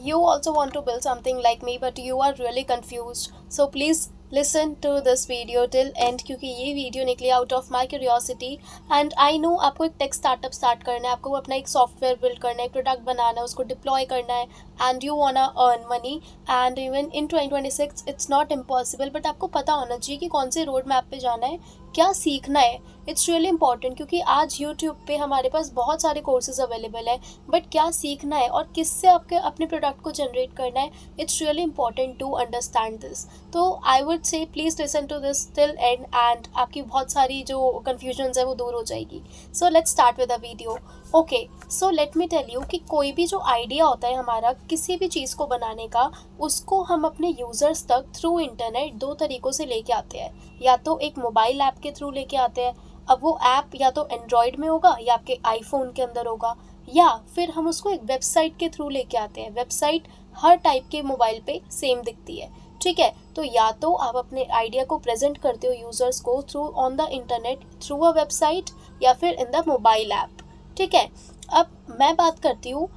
you also want to build something like me but you are really confused, so please listen to this video till end, क्योंकि ये video निकली out of my curiosity and I know आपको एक tech startup start करना है, आपको अपना एक सॉफ्टवेयर बिल्ड करना है, एक प्रोडक्ट बनाना है, उसको डिप्लॉय करना है and you वांना earn money and even in 2026 it's not impossible, but आपको पता होना चाहिए कि कौन से रोड मैप पे जाना है, क्या सीखना है. इट्स रियली इंपॉर्टेंट क्योंकि आज यूट्यूब पे हमारे पास बहुत सारे कोर्सेज अवेलेबल है, बट क्या सीखना है और किससे आपके अपने प्रोडक्ट को जनरेट करना है, it's really important to understand this. तो I would say please listen to this till end and आपकी बहुत सारी जो कन्फ्यूजन्स है वो दूर हो जाएगी. So let's start with a video. Okay, so let me tell you कि कोई भी जो आइडिया होता है हमारा किसी भी चीज़ को बनाने का, उसको हम अपने यूज़र्स तक थ्रू इंटरनेट दो तरीक़ों से लेके आते हैं. या तो एक मोबाइल ऐप के थ्रू लेके आते हैं, अब वो ऐप या तो एंड्रॉयड में होगा या आपके आईफोन के अंदर होगा, या फिर हम उसको एक वेबसाइट के थ्रू लेके आते हैं. वेबसाइट हर टाइप के मोबाइल पे सेम दिखती है, ठीक है. तो या तो आप अपने आइडिया को प्रेजेंट करते हो यूज़र्स को through on the internet through a website या फिर इन द मोबाइल ऐप, ठीक है. अब मैं बात करती हूँ,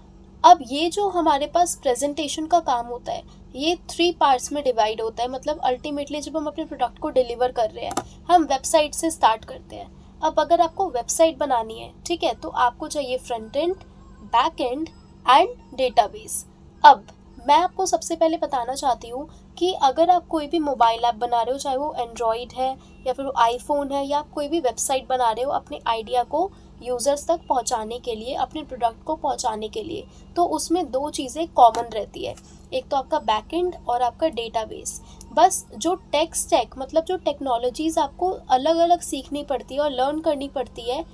अब ये जो हमारे पास प्रेजेंटेशन का काम होता है ये 3 पार्ट्स में डिवाइड होता है. मतलब अल्टीमेटली जब हम अपने प्रोडक्ट को डिलीवर कर रहे हैं हम वेबसाइट से स्टार्ट करते हैं. अब अगर आपको वेबसाइट बनानी है, ठीक है, तो आपको चाहिए front end, back and and database. अब मैं आपको सबसे पहले बताना चाहती हूँ कि अगर आप कोई भी मोबाइल ऐप बना रहे हो, चाहे वो एंड्रॉयड है या फिर वो आईफोन है, या आप कोई भी वेबसाइट बना रहे हो अपने आइडिया को यूज़र्स तक पहुंचाने के लिए, अपने प्रोडक्ट को पहुंचाने के लिए, तो उसमें 2 चीज़ें कॉमन रहती है. एक तो आपका बैकएंड और आपका डेटाबेस. बस जो टेक स्टैक मतलब जो टेक्नोलॉजीज़ आपको अलग अलग सीखनी पड़ती है और लर्न करनी पड़ती है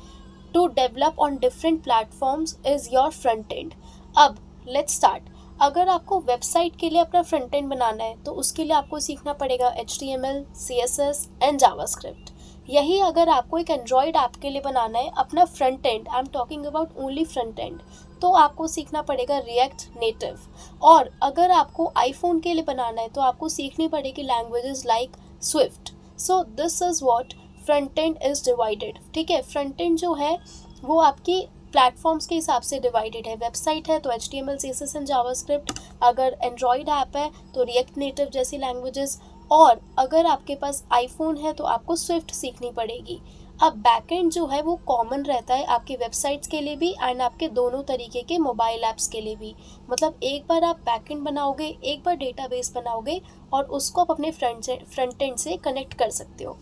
to develop on different platforms is your front end. अब लेट्स स्टार्ट. अगर आपको वेबसाइट के लिए अपना फ्रंट एंड बनाना है तो उसके लिए आपको सीखना पड़ेगा HTML, CSS एंड जावास्क्रिप्ट. यही अगर आपको एक एंड्रॉयड ऐप के लिए बनाना है अपना front end, I am talking about only front end, तो आपको सीखना पड़ेगा रिएक्ट नेटिव. और अगर आपको आईफोन के लिए बनाना है तो आपको सीखनी पड़ेगी languages like Swift. So this is what front end is divided, ठीक है. फ्रंट एंड जो है वो आपकी प्लेटफॉर्म्स के हिसाब से डिवाइडेड है. वेबसाइट है तो HTML, CSS एंड जावास्क्रिप्ट, अगर एंड्रॉयड ऐप है तो रिएक्ट नेटिव जैसी लैंग्वेजेस, और अगर आपके पास आईफोन है तो आपको स्विफ्ट सीखनी पड़ेगी. अब बैकएंड जो है वो कॉमन रहता है आपकी वेबसाइट्स के लिए भी एंड आपके दोनों तरीके के मोबाइल ऐप्स के लिए भी. मतलब एक बार आप बैकएंड बनाओगे, एक बार डेटाबेस बनाओगे और उसको आप अपने फ्रंट एंड से कनेक्ट कर सकते हो.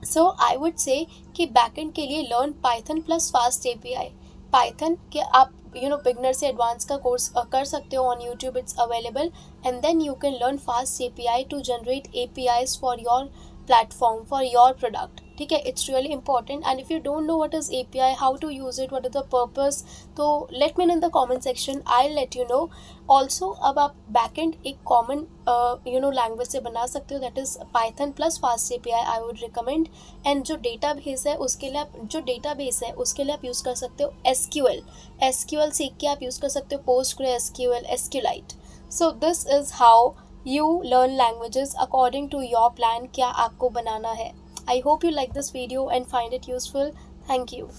सो आई वुड से कि बैकएंड के लिए learn Python plus fast API. Python के आप बिगनर से एडवांस का कोर्स कर सकते हो on YouTube, it's available, and then you can learn fast API to generate APIs for your platform, for your product, ठीक है. It's really important and if you don't know what is API, how to use it, what is the purpose, तो let me know in the comment section, I let you know. Also अब आप backend एक common language से बना सकते हो, that is Python plus fast API I would recommend. And जो database है उसके लिए आप यूज़ कर सकते हो SQL सीख के आप यूज़ कर सकते हो PostgreSQL, SQLite. So this is how you learn languages according to your plan क्या आपको बनाना है. I hope you like this video and find it useful. Thank you.